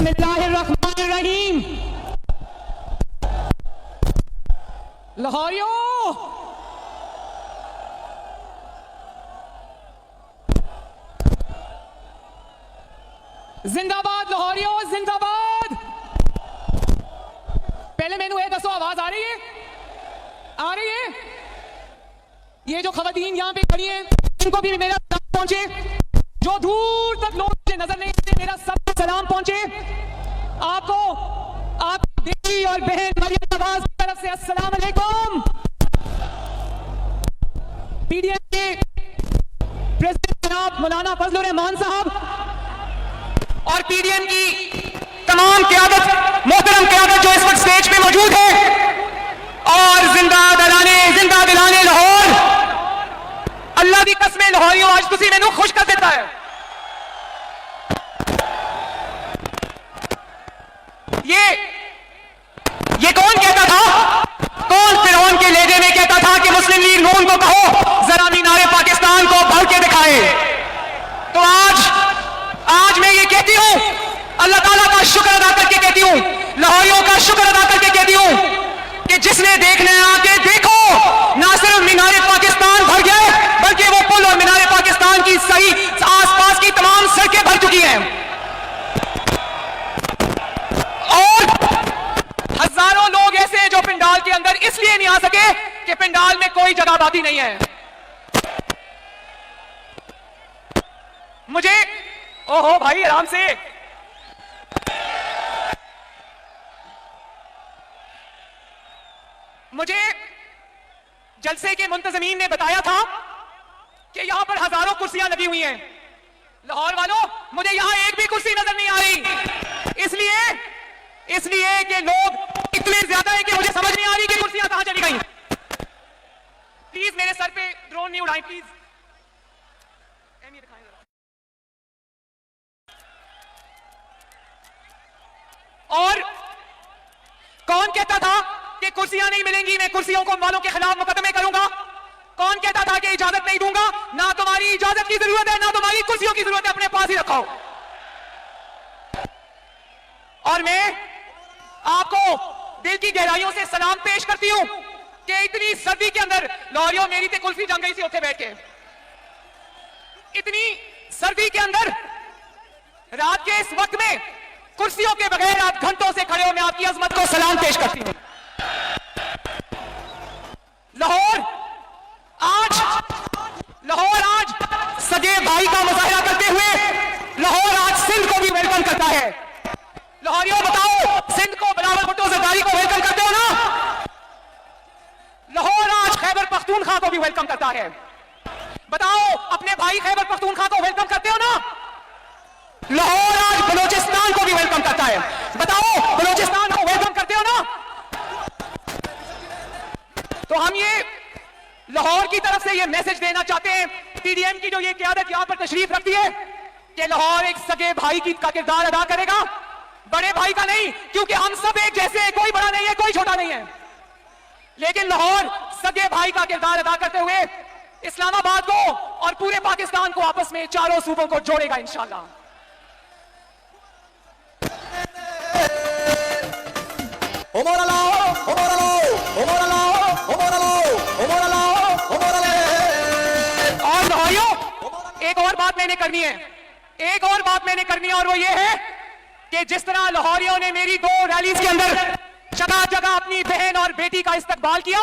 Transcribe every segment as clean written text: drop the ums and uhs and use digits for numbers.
बिस्मिल्लाहिर्रहमानिर्रहीम। लाहौरियों, जिंदाबाद लाहौरियों, जिंदाबाद। पहले मैनू ये दसो, आवाज आ रही है? आ रही है? ये जो खवातीन यहाँ पे खड़ी हैं, इनको भी मेरा सलाम पहुंचे। जो दूर तक लोग मुझे नजर नहीं आते, मेरा सब सलाम पहुंचे आपको, आपकी बेटी और बहन मरियम नवाज की तरफ से अस्सलाम वालेकुम। पीडीएम के प्रेसिडेंट जनाब मौलाना फजलुर रहमान साहब और पीडीएम की तमाम क़यादत, मोहतरम क़यादत जो इस वक्त स्टेज पे मौजूद है, और जिंदा दिलाने लाहौर। अल्लाह की कसमें लाहौरियों, आज तुसी मैनू खुश कर देता है। ये कौन कहता था, कौन फिरौन के लहजे में कहता था कि मुस्लिम लीग नून को कहो जरा मीनारे पाकिस्तान को भर के दिखाए। तो आज मैं ये कहती हूं, अल्लाह ताला का शुक्र अदा करके कहती हूं, लाहौरियों का शुक्र अदा करके कहती हूं कि जिसने देखना है आके देखो, ना सिर्फ मीनारे पाकिस्तान भर गए, बल्कि वो पुल और मीनारे पाकिस्तान की सही आसपास की तमाम सड़कें भर चुकी हैं। और हजारों लोग ऐसे हैं जो पंडाल के अंदर इसलिए नहीं आ सके कि पंडाल में कोई जगह बाती नहीं है। मुझे ओहो भाई आराम से, मुझे जलसे के मुंतजमीन ने बताया था कि यहां पर हजारों कुर्सियां लगी हुई हैं। लाहौर वालों, मुझे यहां एक भी कुर्सी नजर नहीं आ रही, इसलिए कि लोग इतने ज्यादा है कि मुझे समझ नहीं आ रही कि कुर्सियां कहां चली गई। प्लीज मेरे सर पे ड्रोन नहीं उड़ाएं, प्लीज। और कौन कहता था कि कुर्सियां नहीं मिलेंगी, मैं कुर्सियों को वालों के खिलाफ मुकदमे करूंगा? कौन कहता था कि इजाजत नहीं दूंगा? ना तुम्हारी इजाजत की जरूरत है, ना तुम्हारी कुर्सियों की जरूरत है, अपने पास ही रखो। और मैं आपको दिल की गहराइयों से सलाम पेश करती हूं कि इतनी सर्दी के अंदर लाहौरियों, मेरी तो कुल्फी जम गई थी उठे बैठ के। इतनी सर्दी के अंदर रात के इस वक्त में कुर्सियों के बगैर आप घंटों से खड़े हो, मैं आपकी अजमत को सलाम पेश करती हूं। लाहौर आज सगे भाई का मुजाहिरा करते हुए लाहौर आज सिंध को भी वेलकम करता है। लाहौरियों बताओ, सिंध को बिलावल भुट्टो जरदारी को वेलकम करते हो ना? लाहौर आज खैबर पख्तूनख्वा को भी वेलकम करता है। बताओ, अपने भाई खैबर पख्तूनख्वा को वेलकम करते हो ना? लाहौर आज बलूचिस्तान को भी वेलकम करता है। बताओ, बलूचिस्तान को वेलकम करते हो ना? तो हम ये लाहौर की तरफ से ये मैसेज देना चाहते हैं, पीडीएम की जो ये क़यादत यहां पर तशरीफ रखती है, कि लाहौर एक सगे भाई का किरदार अदा करेगा, बड़े भाई का नहीं, क्योंकि हम सब एक जैसे हैं, कोई बड़ा नहीं है, कोई छोटा नहीं है। लेकिन लाहौर सगे भाई का किरदार अदा करते हुए इस्लामाबाद को और पूरे पाकिस्तान को आपस में चारों सूबों को जोड़ेगा इंशाअल्लाह। और लाहौरियों, एक और बात मैंने करनी है, और वो ये है कि जिस तरह लाहौरियों ने मेरी 2 रैलीज के अंदर जगह जगह अपनी बहन और बेटी का इस्तकबाल किया,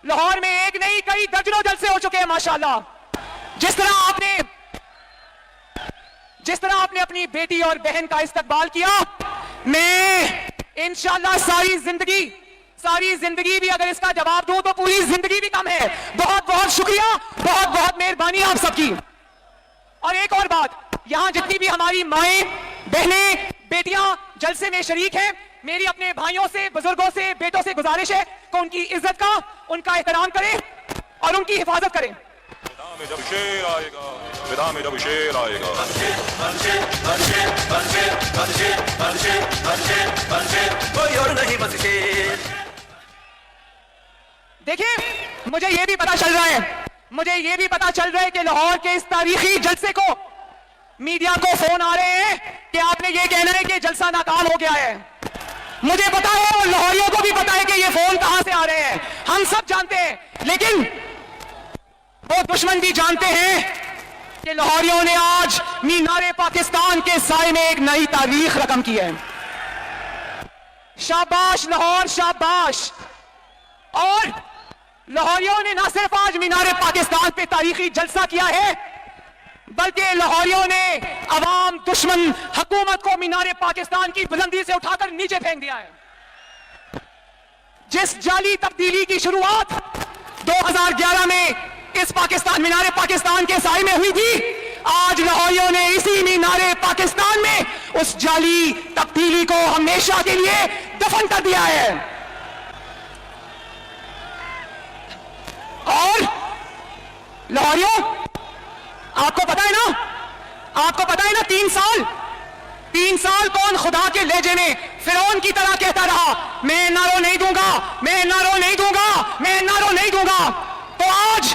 लाहौर में एक नहीं कई दर्जनों जलसे हो चुके हैं माशाअल्लाह। जिस तरह आपने अपनी बेटी और बहन का इस्तकबाल किया, मैं इंशाअल्लाह सारी जिंदगी भी अगर इसका जवाब दूं तो पूरी जिंदगी भी कम है। बहुत बहुत शुक्रिया, बहुत बहुत मेहरबानी आप सबकी। और एक और बात, यहां जितनी भी हमारी माएं, बहनें, बेटियां जलसे में शरीक हैं, मेरी अपने भाइयों से, बुजुर्गों से, बेटों से गुजारिश है कि उनकी इज्जत का, उनका एहतराम करें और उनकी हिफाजत करें। जब शेर आएगा, विदा में जब शेर आएगा, कोई और नहीं बस शेर। देखिए, मुझे ये भी पता चल रहा है कि लाहौर के इस तारीखी जलसे को मीडिया को फोन आ रहे हैं कि आपने ये कहना है कि जलसा नाकाम हो गया है। मुझे पता है और लाहौरियों को भी पता है कि ये फोन कहां से आ रहे हैं, हम सब जानते हैं, लेकिन वो दुश्मन भी जानते हैं कि लाहौरियों ने आज मीनारे पाकिस्तान के साए में एक नई तारीख रकम की है। शाबाश लाहौर, शाबाश। और लाहौरियों ने ना सिर्फ आज मीनारे पाकिस्तान पे तारीखी जलसा किया है, बल्कि लाहौरियों ने अवाम दुश्मन हुकूमत को मीनारे पाकिस्तान की बुलंदी से उठाकर नीचे फेंक दिया है। जिस जाली तब्दीली की शुरुआत 2011 में इस पाकिस्तान मीनारे पाकिस्तान के साए में हुई थी, आज लाहौरियों ने इसी मीनारे पाकिस्तान में उस जाली तब्दीली को हमेशा के लिए दफन कर दिया है। और लाहौरियों, आपको पता है ना, आपको पता है ना, 3 साल कौन खुदा के लहजे में फिरौन की तरह कहता रहा, मैं नारो नहीं दूंगा, मैं नारो नहीं दूंगा, मैं नारो नहीं दूंगा। तो आज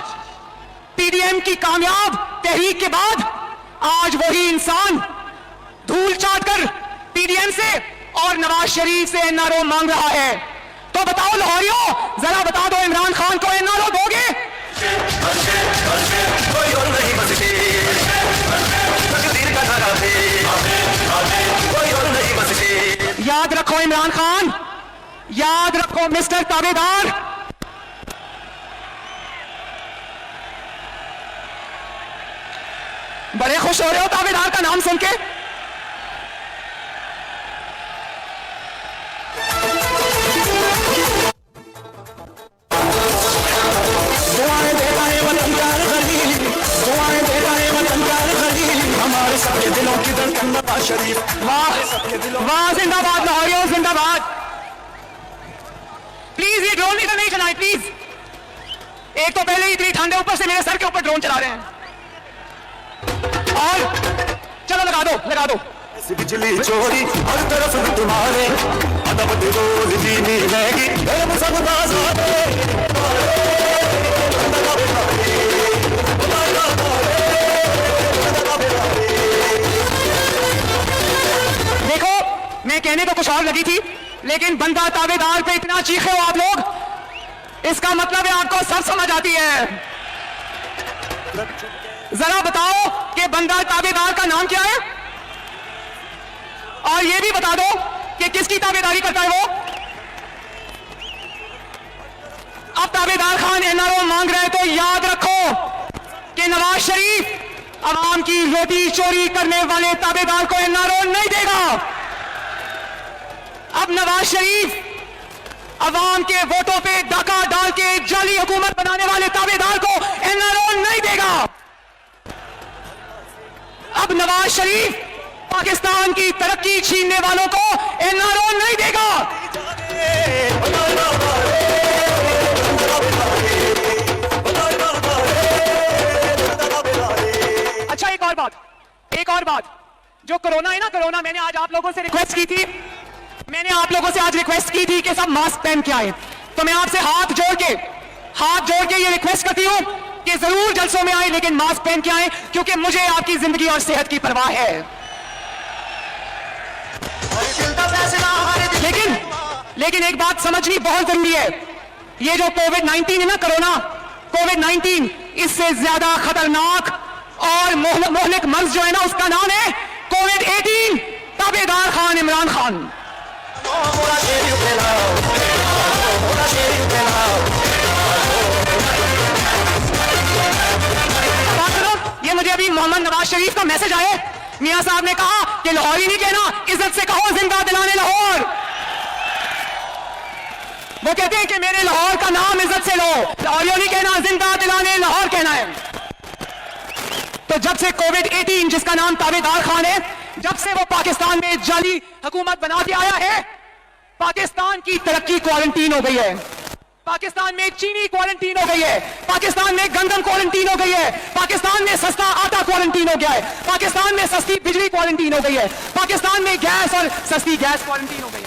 पीडीएम की कामयाब तहरीक के बाद आज वही इंसान धूल चाटकर पीडीएम से और नवाज शरीफ से एनआरओ मांग रहा है। तो बताओ लाहौरियों, जरा बता दो, इमरान खान को एनआरओ दोगे? याद रखो इमरान खान, याद रखो मिस्टर ताबेदार, बड़े खुश हो रहे हो ताबेदार का नाम सुन के। हमारे सबके दिलों की धड़कन नवाज शरीफ, वाह जिंदाबाद लाहौरियों, जिंदाबाद। प्लीज ये ड्रोन इधर नहीं चलाएं प्लीज। एक तो पहले ही इतनी ठंडे, ऊपर से मेरे सर के ऊपर ड्रोन चला रहे हैं। और चलो लगा दो, लगा दो। बिजली चोरी हर तरफ तुम्हारे अदब रोज जीनी रहेगी सब देखो, मैं कहने तो कुछ और लगी थी, लेकिन बंदा ताबेदार पे इतना चीखे हो आप लोग, इसका मतलब है आपको सब समझ आती है। जरा बताओ कि बंदा ताबेदार का नाम क्या है, और ये भी बता दो कि किसकी ताबेदारी करता है वो। अब ताबेदार खान एनआरओ मांग रहे हैं, तो याद रखो कि नवाज शरीफ अवाम की रोटी चोरी करने वाले ताबेदार को एनआरओ नहीं देगा। अब नवाज शरीफ अवाम के वोटों पे डाका डाल के जाली हुकूमत बनाने वाले ताबेदार को एनआरओ नहीं देगा। अब नवाज शरीफ पाकिस्तान की तरक्की छीनने वालों को एनआरओ नहीं देगा। अच्छा, एक और बात, जो कोरोना है ना, कोरोना, मैंने आज आप लोगों से रिक्वेस्ट की थी, मैंने आप लोगों से आज रिक्वेस्ट की थी कि सब मास्क पहन के आए। तो मैं आपसे हाथ जोड़ के ये रिक्वेस्ट करती हूं कि जरूर जलसों में आए, लेकिन मास्क पहन के आए, क्योंकि मुझे आपकी जिंदगी और सेहत की परवाह है। लेकिन एक बात समझनी बहुत जरूरी है, ये जो कोविड-19 है ना, कोरोना, कोविड-19, इससे ज्यादा खतरनाक और मोहलिक मर्ज जो है ना, उसका नाम है कोविड-18। ताबेदार खान, इमरान खान। ये मुझे अभी मोहम्मद नवाज शरीफ का मैसेज आया, मियां साहब ने कहा कि लाहौरी नहीं कहना, इज्जत से कहो जिंदा दिलाने लाहौर। वो कहते हैं कि मेरे लाहौर का नाम इज्जत से लो, लाहौरियों नहीं कहना, जिंदा दिलाने लाहौर कहना है। तो जब से कोविड-18, जिसका नाम ताबेदार खान है, जब से वो पाकिस्तान में जाली हुकूमत बना के आया है, पाकिस्तान की तरक्की क्वारंटीन हो गई है, पाकिस्तान में चीनी क्वारंटीन हो गई है, पाकिस्तान में गंदम क्वारंटीन हो गई है, पाकिस्तान में सस्ता आटा क्वारंटीन हो गया है, पाकिस्तान में सस्ती बिजली क्वारंटीन हो गई है, पाकिस्तान में गैस और सस्ती गैस क्वारंटीन हो गई है,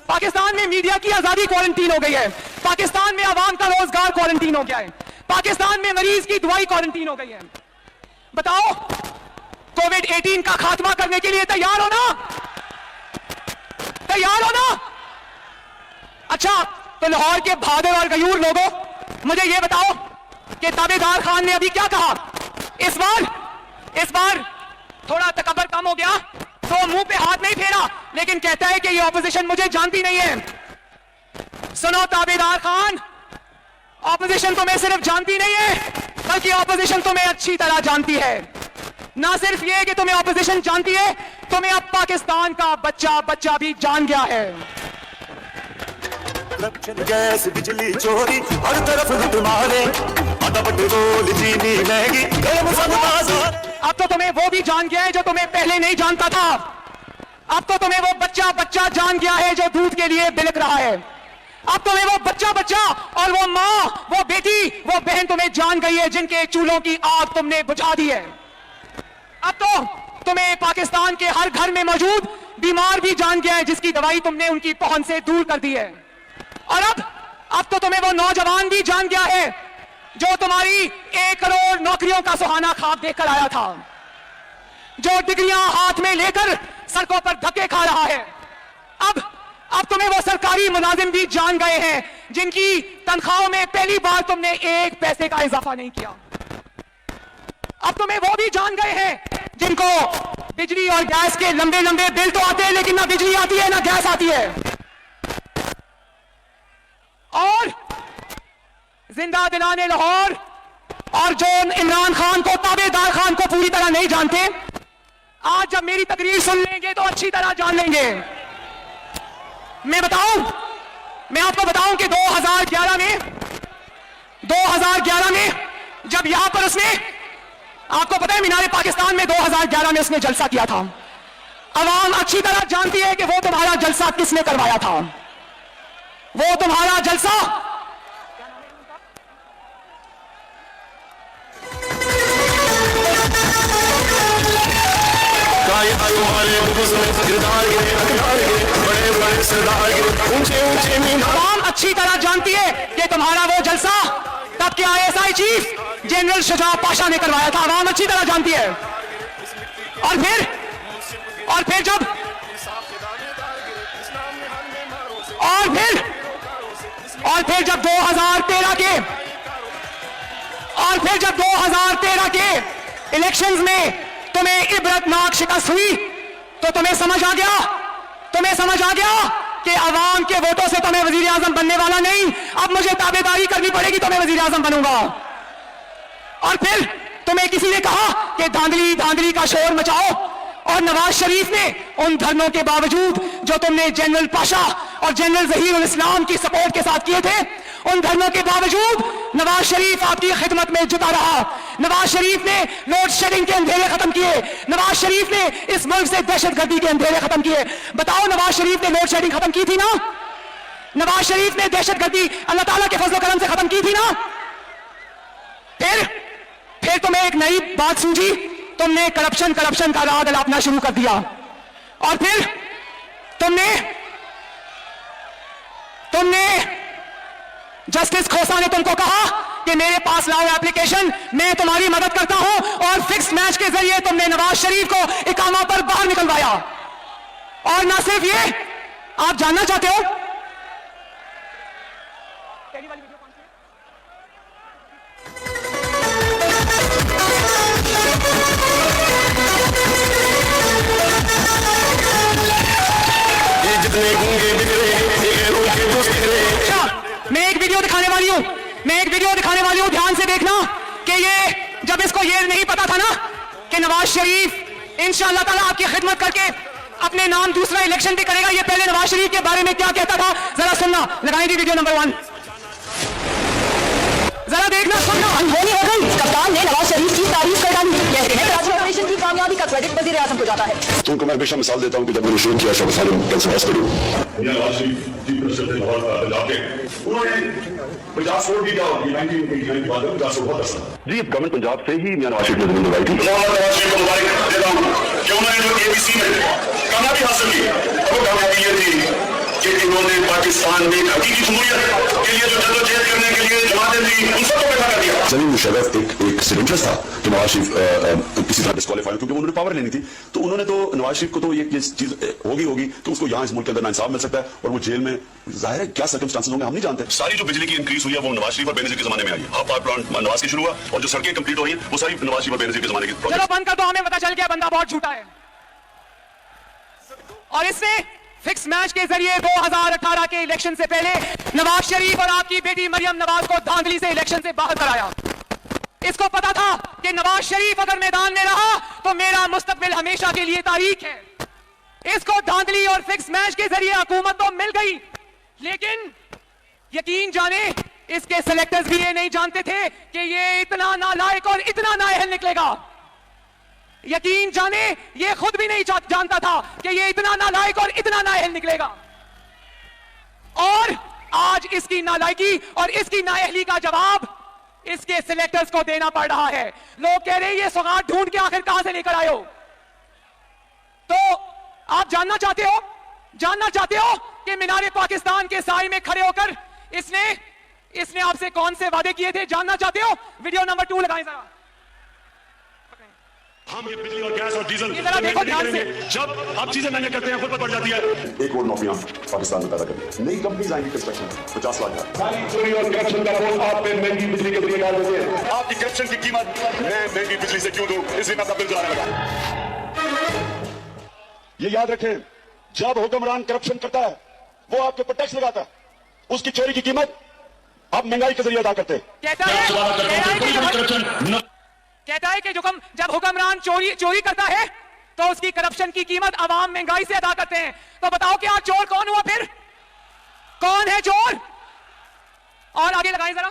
पाकिस्तान में मीडिया की आजादी क्वारंटीन हो गई है, पाकिस्तान में आवाम का रोजगार क्वारंटीन हो गया है, पाकिस्तान में मरीज की दवाई क्वारंटीन हो गई है। बताओ, कोविड-18 का खात्मा करने के लिए तैयार हो ना? तैयार हो ना? अच्छा, तो लाहौर के बहादुर और गयूर लोगों, मुझे यह बताओ कि ताबेदार खान ने अभी क्या कहा? इस बार थोड़ा तकब्बर कम हो गया तो मुंह पे हाथ नहीं फेरा, लेकिन कहता है कि ये ऑपोजिशन मुझे जानती नहीं है। सुनो ताबेदार खान, ऑपोजिशन तुम्हें सिर्फ जानती नहीं है, बल्कि ऑपोजिशन तुम्हें अच्छी तरह जानती है। ना सिर्फ ये कि तुम्हें ऑपोजिशन जानती है, तुम्हें अब पाकिस्तान का बच्चा भी जान गया है। करप्शन गैस बिजली चोरी हर तरफ लुटमारे अदब गोल चीनी महंगी गरम सब बाजार। अब तो तुम्हें वो भी जान गया है जो तुम्हें पहले नहीं जानता था। अब तो तुम्हें वो बच्चा जान गया है जो दूध के लिए बिलक रहा है। अब तुम्हें वो बच्चा और वो माँ, वो बेटी, वो बहन तुम्हें जान गई है जिनके चूल्हों की आग तुमने बुझा दी है। अब तो तुम्हें पाकिस्तान के हर घर में मौजूद बीमार भी जान गया है जिसकी दवाई तुमने उनकी पहुंच से दूर कर दी है। और अब तो तुम्हें वो नौजवान भी जान गया है जो तुम्हारी 1 करोड़ नौकरियों का सुहाना ख्वाब देखकर आया था, जो डिग्रियां हाथ में लेकर सड़कों पर धक्के खा रहा है। अब तुम्हें वो सरकारी मुलाजिम भी जान गए हैं जिनकी तनख्वाहों में पहली बार तुमने 1 पैसे का इजाफा नहीं किया। अब तुम्हें वो भी जान गए हैं जिनको बिजली और गैस के लंबे लंबे बिल तो आते हैं, लेकिन ना बिजली आती है ना गैस आती है। और जिंदा दिलाने लाहौर और जो इमरान खान को, ताबेदार खान को पूरी तरह नहीं जानते, आज जब मेरी तकरीर सुन लेंगे तो अच्छी तरह जान लेंगे। मैं आपको बताऊं कि 2011 में जब यहां पर उसने, आपको पता है मीनारे पाकिस्तान में 2011 में उसने जलसा किया था। अवाम अच्छी तरह जानती है कि वो तुम्हारा जलसा किसने करवाया था। वो तुम्हारा जलसा अवाम अच्छी तरह जानती है कि तुम्हारा वो जलसा तब के ISI chief general Shuja Pasha ने करवाया था। अवाम अच्छी तरह जानती है। और फिर जब 2013 के इलेक्शंस में तुम्हें इबरतनाक शिकस्त हुई तो तुम्हें समझ आ गया कि अवाम के वोटों से तो मैं वजीर आजम बनने वाला नहीं, अब मुझे ताबेदारी करनी पड़ेगी तो मैं वजीर आजम बनूंगा। और फिर तुम्हें किसी ने कहा कि धांधली का शोर मचाओ, और नवाज शरीफ ने उन धरनों के बावजूद जो तुमने जनरल पाशा और जनरल जहीरुल इस्लाम की सपोर्ट के साथ किए थे, उन धरनों के बावजूद नवाज शरीफ आपकी खिदमत में जुटा रहा। नवाज शरीफ ने लोड शेडिंग के अंधेरे खत्म किए। नवाज शरीफ ने इस मुल्क से दहशतगर्दी के अंधेरे खत्म किए। बताओ, नवाज शरीफ ने लोड शेडिंग खत्म की थी ना? नवाज शरीफ ने दहशतगर्दी अल्लाह ताला के फजल करम से खत्म की थी ना? फिर तुम्हें एक नई बात सूझी, तुमने करप्शन का राग अलापना शुरू कर दिया। और फिर तुमने जस्टिस खोसा ने तुमको कहा कि मेरे पास लाओ एप्लीकेशन, मैं तुम्हारी मदद करता हूं, और फिक्स मैच के जरिए तुमने नवाज शरीफ को इकामा पर बाहर निकलवाया। और ना सिर्फ ये, आप जानना चाहते हो जितने गूंगे बिगड़े मैं एक वीडियो दिखाने वाली हूं, ध्यान से देखना कि ये जब इसको ये नहीं पता था ना कि नवाज शरीफ इंशाअल्लाह ताला आपकी खिदमत करके अपने नाम दूसरा इलेक्शन भी करेगा, ये पहले नवाज शरीफ के बारे में क्या कहता था, जरा सुनना। लगाई थी वीडियो नंबर 1, जरा देखना, सुनना। अनहोनी हो गई, कप्तान ने नवाज शरीफ की तारीफ कर डाली। कहते हैं ट्रांसफॉर्मेशन की कामयाबी का क्रेडिट वजीर आजम को जाता है। तुमको मैं हमेशा मिसाल देता हूँ कि जब मैंने शुरू किया शौकत साले कल से करूँ नवाज शरीफ चीफ मिनिस्टर थे लाहौर का पंजाब के, उन्होंने 50 वोट भी क्या होगी 1989 के बाद 50 वोट बहुत आसान। जी गवर्नमेंट पंजाब से ही मैं नवाज शरीफ ने जमीन लगाई थी। नवाज शरीफ को मुबारक देता हूँ कि उन्होंने जो ABC में कामयाबी हासिल की, वो कामयाबी ये थी कि इन्होंने पाकिस्तान में हकीकी जमहूरियत के लिए जो जद्दोजहद करने के लिए जमातें थी उन सबको बैठा कर दिया। सलीम मुशर्रफ एक सिलेंडर्स था कि नवाज शरीफ किसी तरह डिस्क्वालीफाई, क्योंकि उन्होंने पावर लेनी थी, तो उन्होंने तो नवाज शरीफ को तो ये चीज होगी कि उसको यहाँ इस मुल्क के अंदर इंसाफ मिल सकता है और वो जेल में, जाहिर है क्या सर्कमस्टांसेस होंगे हम नहीं जानते। सारी जो बिजली की इंक्रीज हुई है वो नवाज शरीफ और बेनजीर के जमाने में आई है। पावर प्लांट नवाज की शुरू हुआ और जो सड़कें कंप्लीट हो रही है वो सारी नवाज शरीफ और बेनजीर के जमाने की। चलो बंद कर दो, हमें पता चल गया बंदा बहुत झूठा है। और इसने फिक्स मैच के जरिए 2018 के इलेक्शन से पहले नवाज शरीफ और आपकी बेटी मरियम नवाज को धांधली से इलेक्शन से बाहर कराया। इसको पता था कि नवाज शरीफ अगर मैदान में रहा तो मेरा मुस्तकबिल हमेशा के लिए तारीख है। इसको धांधली और फिक्स मैच के जरिए हुकूमत तो मिल गई, लेकिन यकीन जाने इसके सेलेक्टर्स भी ये नहीं जानते थे कि ये इतना नालायक और इतना नाअहल निकलेगा। यकीन जाने ये खुद भी नहीं जानता था कि ये इतना नालायक और इतना नाअहल निकलेगा। और आज इसकी नालायकी और इसकी नाअहली का जवाब इसके सिलेक्टर्स को देना पड़ रहा है। लोग कह रहे हैं ये सौगात ढूंढ के आखिर कहां से लेकर आए हो। तो आप जानना चाहते हो कि मीनारे पाकिस्तान के साए में खड़े होकर इसने आपसे कौन से वादे किए थे, जानना चाहते हो? वीडियो नंबर 2 लगाएं जरा। हम ये बिजली और गैस और डीजल ये जरा देखो ध्यान से। जब आप चीजें महंगे करते हैं खुद पर बढ़ जाती है। एक और नौकरियां पाकिस्तान में पैदा करें, नई कंपनीज आएंगी कंस्ट्रक्शन, 50 लाख का। सारी चोरी और करप्शन का बोझ आप पे महंगी बिजली के जरिए डाल देते हैं। आपकी करप्शन की कीमत मैं महंगी बिजली से क्यों दूं, इसलिए मैं अपना बिल चलाने लगा। ये याद रखें, जब हुक्मरान करप्शन करता है वो आपके ऊपर टैक्स लगाता है, उसकी चोरी की कीमत आप महंगाई के जरिए अदा करते हैं। कहता है कि जब हुक्मरान चोरी करता है तो उसकी करप्शन की कीमत आवाम महंगाई से अदा करते हैं। तो बताओ कि आज चोर कौन हुआ? फिर कौन है चोर? और आगे लगाएं जरा।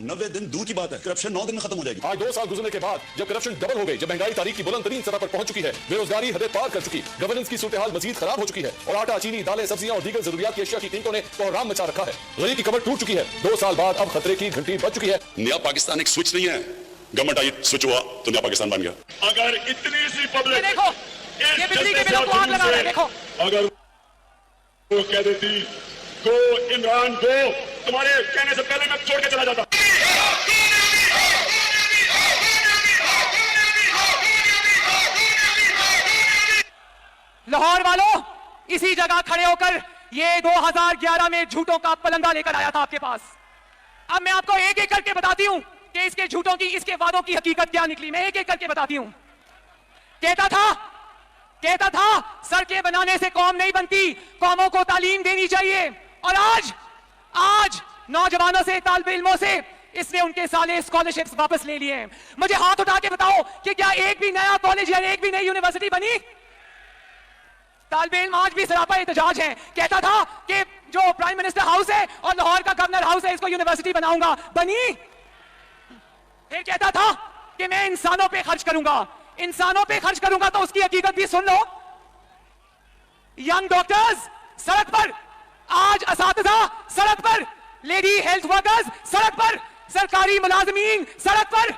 90 दिन दूर की बात है, करप्शन 9 दिन में खत्म हो जाएगी। आज 2 साल गुजरने के बाद जब करप्शन डबल हो गई, जब महंगाई तारीख की बुलंद तरीन सतह पर पहुंच चुकी है, बेरोजगारी हदें पार कर चुकी, गवर्नेंस की सूरत हाल मजीद खराब हो चुकी है और आटा, चीनी, दालें, सब्जियां और दीगर जरूरियात की अशिया की कीमतों ने कोहराम मचा रखा है। गरीब की कमर टूट चुकी है। 2 साल बाद अब खतरे की घंटी बज चुकी है। नया पाकिस्तान एक स्विच नहीं है, गवर्नमेंट आई स्विच हुआ तो नया पाकिस्तान बन गया। अगर इतनी सी पब्लिक देखो ये बिजली के बिलों को आग लगा रहा है। देखो अगर वो कह देती गो इमरान गो, तुम्हारे कहने से पहले मैं छोड़ के चला जाता। लाहौर वालों, इसी जगह खड़े होकर ये 2011 में झूठों का पलंदा लेकर आया था आपके पास। अब मैं आपको एक एक करके बताती हूं कि इसके झूठों की, इसके वादों की हकीकत क्या निकली। मैं एक एक करके बताती हूं। कहता था सड़कें बनाने से कौम नहीं बनती, कौमों को तालीम देनी चाहिए। और आज नौजवानों से, तालिब इल्मों से इसने उनके साले स्कॉलरशिप्स वापस ले लिए हैं। मुझे हाथ उठा के बताओ कि क्या एक भी नया कॉलेज या एक भी नई यूनिवर्सिटी बनी? तालिब इल्म आज भी सरापा एहतजाज है। कहता था कि जो प्राइम मिनिस्टर हाउस है और लाहौर का गवर्नर हाउस है, इसको यूनिवर्सिटी बनाऊंगा, बनी? फिर कहता था कि मैं इंसानों पे खर्च करूंगा, तो उसकी हकीकत भी सुन लो। यंग डॉक्टर्स सड़क पर, आज असातिज़ा सड़क पर, लेडी हेल्थ वर्कर्स सड़क पर, सरकारी मुलाजमीन सड़क पर,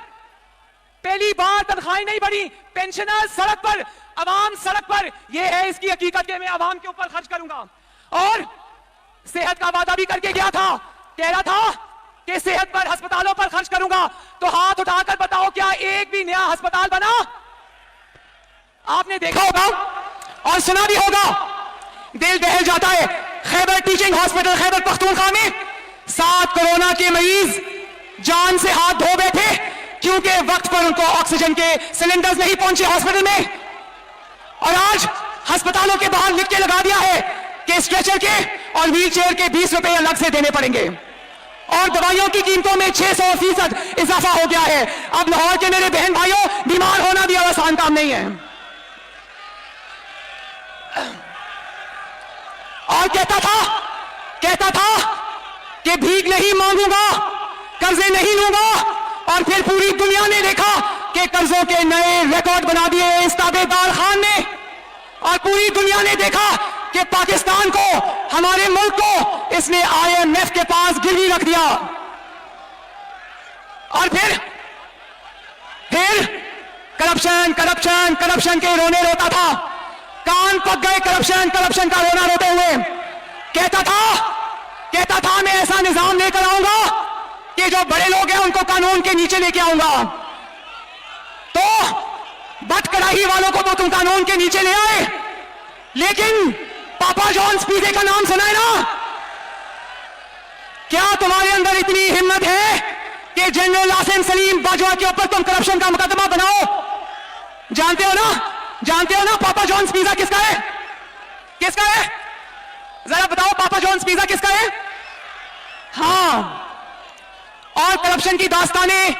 पहली बार तनख्वाहें नहीं बढ़ी, पेंशनर्स सड़क पर, अवाम सड़क पर। यह है इसकी हकीकत कि मैं अवाम के ऊपर खर्च करूंगा। और सेहत का वादा भी करके गया था, कह रहा था कि सेहत पर, अस्पतालों पर खर्च करूंगा। तो हाथ उठाकर बताओ क्या एक भी नया अस्पताल बना? आपने देखा होगा और सुना भी होगा, दिल दहल जाता है। खैबर टीचिंग हॉस्पिटल खैबर पख्तूनख्वा में 7 कोरोना के मरीज जान से हाथ धो बैठे क्योंकि वक्त पर उनको ऑक्सीजन के सिलेंडर्स नहीं पहुंचे हॉस्पिटल में। और आज अस्पतालों के बाहर लिख के लगा दिया है कि स्ट्रेचर के और व्हील चेयर के 20 रुपए अलग से देने पड़ेंगे। और दवाइयों की कीमतों में 600% इजाफा हो गया है। अब लाहौर के मेरे बहन भाइयों, बीमार होना भी आसान काम नहीं है। और कहता था कि भीख नहीं मांगूंगा, कर्जे नहीं लूंगा। और फिर पूरी दुनिया ने देखा कि कर्जों के नए रिकॉर्ड बना दिए इस ताबेदार खान ने। और पूरी दुनिया ने देखा कि पाकिस्तान को, हमारे मुल्क को इसने IMF के पास गिरवी रख दिया। और फिर करप्शन के रोने रोता था। कान पक गए करप्शन का रोना रोते हुए। कहता था मैं ऐसा निजाम लेकर आऊंगा कि जो बड़े लोग हैं उनको कानून के नीचे लेके आऊंगा। तो बट कड़ाही वालों को तो तुम कानून के नीचे ले आए, लेकिन पापा जॉन स्पीडे का नाम सुना है ना? क्या तुम्हारे अंदर इतनी हिम्मत है कि जनरल आसिम सलीम बाजवा के ऊपर तुम करप्शन का मुकदमा बनाओ? जानते हो ना पापा जॉन पिज्जा किसका है? किसका है? जरा बताओ, पापा जॉन पिज्जा किसका है? हाँ, और करप्शन की दास्तानें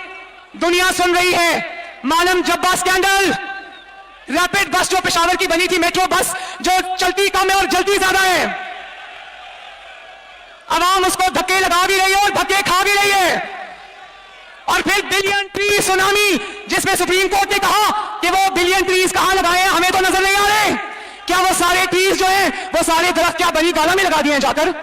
दुनिया सुन रही है। मालम जब्बा स्कैंडल, रैपिड बस जो पेशावर की बनी थी, मेट्रो बस जो चलती कम है और जलती ज्यादा है, अवाम उसको धक्के लगा भी रही है और धक्के खा भी रही है। और फिर बिलियन ट्री सुनामी, जिसमें सुप्रीम कोर्ट ने कहा कि वो बिलियन ट्रीज कहां लगाए हैं, हमें तो नजर नहीं आ रहे। क्या वो सारे ट्रीज जो हैं, वो सारे दरख्त क्या बनी गाला में लगा दिए हैं जाकर?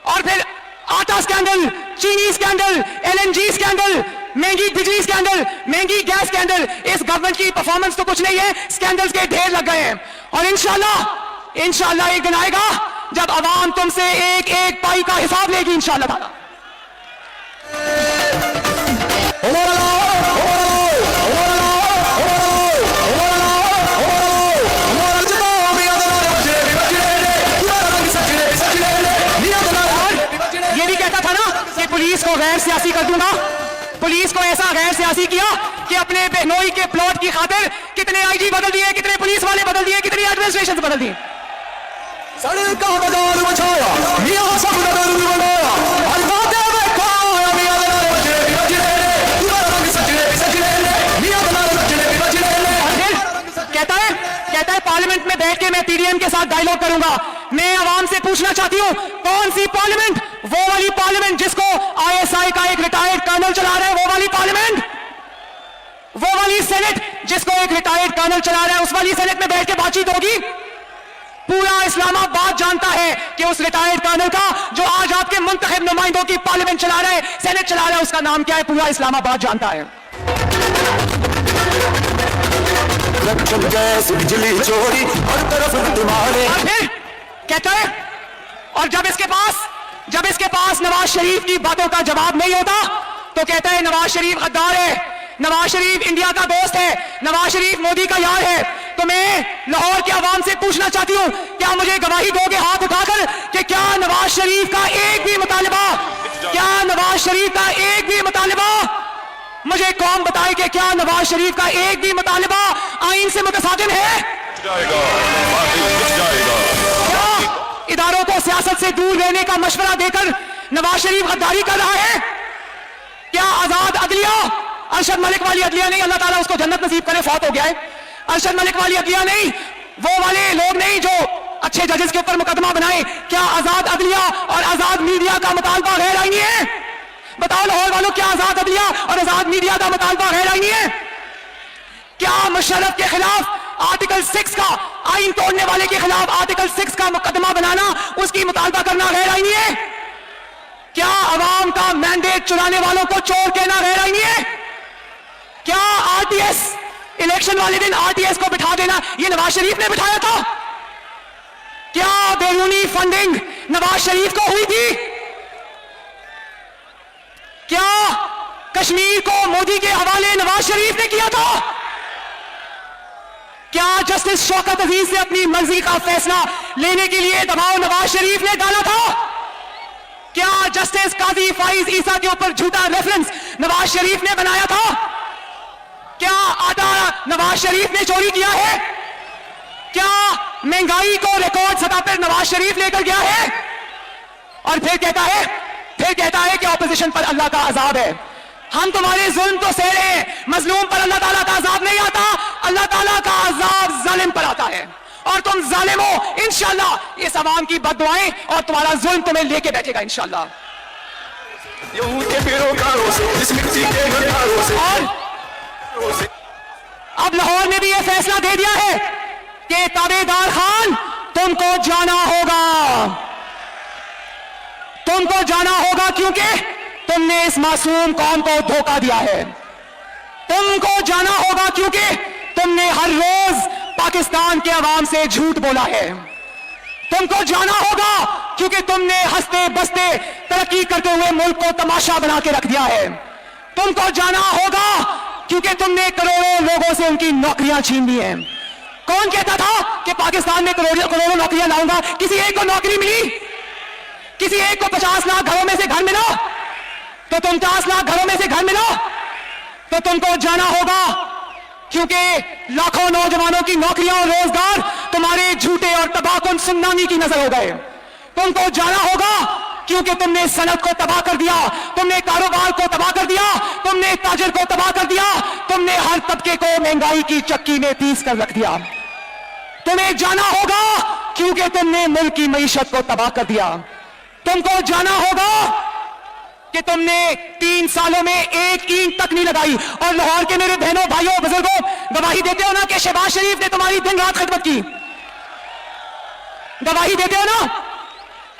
और फिर आटा स्कैंडल, चीनी स्कैंडल, LNG स्कैंडल, महंगी बिजली स्कैंडल, महंगी गैस स्कैंडल। इस गवर्नमेंट की परफॉर्मेंस तो कुछ नहीं है, स्कैंडल्स के ढेर लग गए हैं। और इंशाल्लाह एक दिन आएगा जब अवाम तुमसे एक एक पाई का हिसाब लेगी, इंशाल्लाह ताला। ये भी कहता था ना कि पुलिस को गैर सियासी कर दूंगा। पुलिस को ऐसा गैर सियासी किया कि अपने बेनोई के प्लॉट की खातिर कितने IG बदल दिए, कितने पुलिस वाले बदल दिए, कितनी एडमिनिस्ट्रेशन बदल दिए। सड़क का बाजार मचाया, मियां सब नगर बनाया, हर बातें में खाया, मियां बनाए बजरे भी बजरे ले, तुम्हारा रंग सजरे भी सजरे ले, मियां बनाए बजरे भी बजरे ले। और फिर कहता है पार्लियामेंट में बैठ के मैं PDM के साथ डायलॉग करूंगा। मैं आवाम से पूछना चाहती हूं, कौन सी पार्लियामेंट? वो वाली पार्लियामेंट जिसको ISI का एक रिटायर्ड कर्नल चला रहा है, वो वाली पार्लियामेंट? वो वाली सेनेट जिसको एक रिटायर्ड कर्नल चला रहा है, उस वाली सेनेट में बैठ के बातचीत होगी? पूरा इस्लामाबाद जानता है कि उस रिटायर्ड कर्नल का जो आज आपके मुंतखब नुमाइंदों की पार्लियामेंट चला रहा है, सेनेट चला रहा है, उसका नाम क्या है? पूरा इस्लामाबाद जानता है। करप्शन, गैस, बिजली चोरी, हर तरफ तुम्हारे। और फिर कहता है, और जब इसके पास नवाज शरीफ की बातों का जवाब नहीं होता तो कहता है नवाज शरीफ गद्दार है, नवाज शरीफ इंडिया का दोस्त है, नवाज शरीफ मोदी का यार है। तो मैं लाहौर के अवाम से पूछना चाहती हूं, क्या मुझे गवाही दोगे हाथ उठाकर कि क्या नवाज शरीफ का एक भी मुतालिबा मुझे कौन बताए कि क्या नवाज शरीफ का एक भी मुतालिबा आईन से मुतसादिम है? क्या इदारों को सियासत से दूर रहने का मशवरा देकर नवाज शरीफ गद्दारी कर रहा है? क्या आजाद अदलिया, अरशद मलिक वाली अदलिया नहीं, अल्लाह ताला उसको जन्नत नसीब करे, फौत हो गया है, अरशद मलिक वाली अदलिया नहीं, वो वाले लोग नहीं जो अच्छे जजेस के ऊपर मुकदमा बनाए, क्या आजाद अदलिया और आजाद मीडिया का मुतालबा गैर आईनी है? बताओ लाहौर वालों, क्या आजाद अदलिया और आजाद मीडिया का मुतालबा गैर आईनी है? क्या मुशर्रफ के खिलाफ आर्टिकल 6 का, आईन तोड़ने वाले के खिलाफ आर्टिकल 6 का मुकदमा बनाना, उसकी मुतालबा करना गैर आईनी है? क्या अवाम का मैंडेट चुराने वालों को चोर कहना गैर आईनी है? क्या RTS इलेक्शन वाले दिन RTS को बिठा देना ये नवाज शरीफ ने बिठाया था? क्या बैरूनी फंडिंग नवाज शरीफ को हुई थी? क्या कश्मीर को मोदी के हवाले नवाज शरीफ ने किया था? क्या जस्टिस शौकत अजीज से अपनी मर्जी का फैसला लेने के लिए दबाव नवाज शरीफ ने डाला था? क्या जस्टिस काजी फाइज ईसा के ऊपर झूठा रेफरेंस नवाज शरीफ ने बनाया था? क्या आटा नवाज शरीफ ने चोरी किया है? क्या महंगाई को रिकॉर्ड सतह पर नवाज शरीफ लेकर गया है? और फिर कहता है कि ऑपोजिशन पर अल्लाह का अजाब है। हम तुम्हारे जुल्म तो सह रहे हैं, मजलूम पर अल्लाह ताला का अजाब नहीं आता, अल्लाह ताला का अजाब जालिम पर आता है। और तुम जालिम हो, इंशाल्लाह इस अवाम की बद्दुआएं और तुम्हारा जुल्म तुम्हें लेके बैठेगा इंशाल्लाह। और अब लाहौर ने भी यह फैसला दे दिया है कि ताबेदार खान तुमको जाना होगा, क्योंकि तुमने इस मासूम कौम को धोखा दिया है। तुमको जाना होगा क्योंकि तुमने हर रोज पाकिस्तान के अवाम से झूठ बोला है। तुमको जाना होगा क्योंकि तुमने हंसते बसते तरक्की करते हुए मुल्क को तमाशा बना के रख दिया है। तुमको जाना होगा क्योंकि तुमने करोड़ों लोगों से उनकी नौकरियां छीन ली हैं। कौन कहता था कि पाकिस्तान में करोड़ों नौकरियां लाऊंगा? किसी एक को नौकरी मिली? किसी एक को 50 लाख घरों में से घर मिला? तो 50 लाख घरों में से घर मिला? तो तुमको जाना होगा क्योंकि लाखों नौजवानों की नौकरियां और रोजगार तुम्हारे झूठे और तबाहकुन सुन्नामी की नजर हो गए। तुमको जाना होगा क्योंकि तुमने सनत को तबाह कर दिया, तुमने कारोबार को तबाह कर दिया, तुमने ताजिर को तबाह कर दिया, तुमने हर तबके को महंगाई की चक्की में पीस कर रख दिया। तुम्हें जाना होगा क्योंकि तुमने मुल्क की मईशत को तबाह कर दिया। तुमको जाना होगा कि तुमने 3 सालों में एक ईंट तक नहीं लगाई। और लाहौर के मेरे बहनों भाइयों बुजुर्गों, गवाही देते हो ना कि शहबाज शरीफ ने तुम्हारी दिन रात खिदमत की? गवाही देते हो ना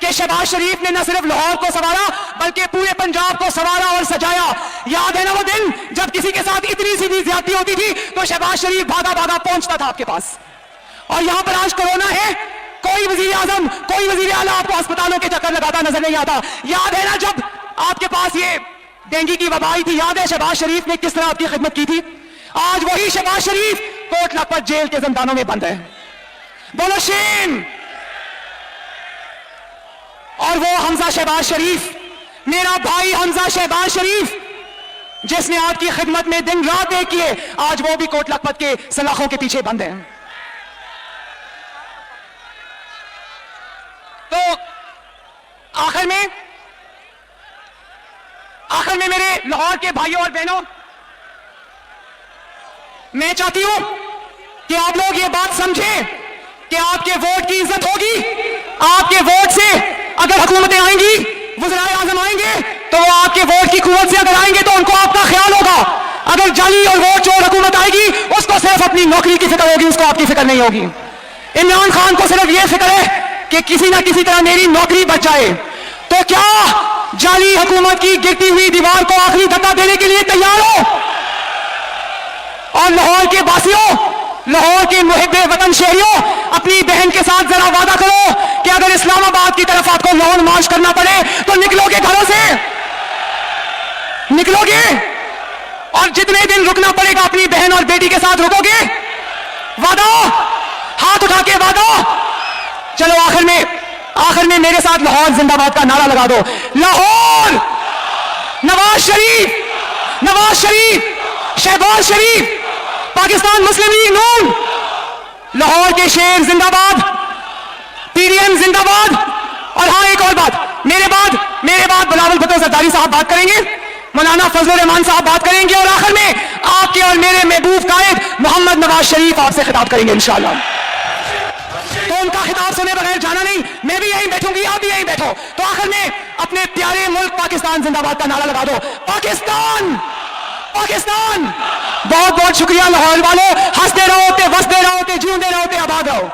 कि शहबाज शरीफ ने न सिर्फ लाहौर को संवारा बल्कि पूरे पंजाब को संवारा और सजाया। याद है ना वो दिन जब किसी के साथ इतनी सी भी ज्यादती होती थी तो शहबाज शरीफ भागा भागा पहुंचता था आपके पास। और यहां पर आज कोरोना है, कोई वजीर आजम, कोई वजीर आला आपको अस्पतालों के चक्कर लगाता नजर नहीं आता। याद है ना जब आपके पास ये डेंगू की वबा आई थी, याद है शहबाज शरीफ ने किस तरह आपकी खिदमत की थी? आज वही शहबाज शरीफ कोट लखपत जेल के जिंदानों में बंद है। बोलो शेम। और वो हमजा शहबाज शरीफ, मेरा भाई हमजा शहबाज शरीफ, जिसने आपकी खिदमत में दिन रात एक किए, आज वो भी कोट लखपत के सलाखों के पीछे बंद है। तो आखिर में मेरे लाहौर के भाइयों और बहनों, मैं चाहती हूं कि आप लोग ये बात समझें कि आपके वोट की इज्जत होगी। आपके वोट से अगर हुकूमतें आएंगी, वज़ीर आज़म आएंगे, तो वो आपके वोट की कुव्वत से अगर आएंगे तो उनको आपका ख्याल होगा। अगर जाली और वोट चोर हुकूमत आएगी, उसको सिर्फ अपनी नौकरी की फिक्र होगी, उसको आपकी फिक्र नहीं होगी। इमरान खान को सिर्फ ये फिक्र है कि किसी ना किसी तरह मेरी नौकरी बच जाए। तो क्या जाली हुकूमत की गिरती हुई दीवार को आखिरी धक्का देने के लिए तैयार हो? और लाहौर के वासियों, लाहौर के मुहिब्बे वतन शहरियों, अपनी बहन के साथ जरा वादा करो कि अगर इस्लामाबाद की तरफ आपको लाहौर मार्च करना पड़े तो निकलोगे घरों से? निकलोगे? और जितने दिन रुकना पड़ेगा अपनी बहन और बेटी के साथ रुकोगे? वादा? हाथ उठा के वादा? चलो आखिर में मेरे साथ लाहौर जिंदाबाद का नारा लगा दो। लाहौर, नवाज शरीफ, शहबाज शरीफ, पाकिस्तान मुस्लिम लीग नून, लाहौर के शेर जिंदाबाद, पीडीएम जिंदाबाद। और हाँ, एक और बात, मेरे बाद बिलावल भुट्टो जरदारी साहब बात करेंगे, मौलाना फजलुर रहमान साहब बात करेंगे, और आखिर में आपके और मेरे महबूब कायद मोहम्मद नवाज शरीफ आपसे खिताब करेंगे इंशाअल्लाह। तो उनका खिताब सुने बगैर जाना नहीं, मैं भी यहीं बैठूंगी, आप भी यहीं बैठो। तो आखिर में अपने प्यारे मुल्क पाकिस्तान जिंदाबाद का नारा लगा दो। पाकिस्तान, पाकिस्तान। बहुत बहुत शुक्रिया लाहौर वालों, हंसते रहो, वसते रहो, जीऊंदे रहो, आबाद रहो।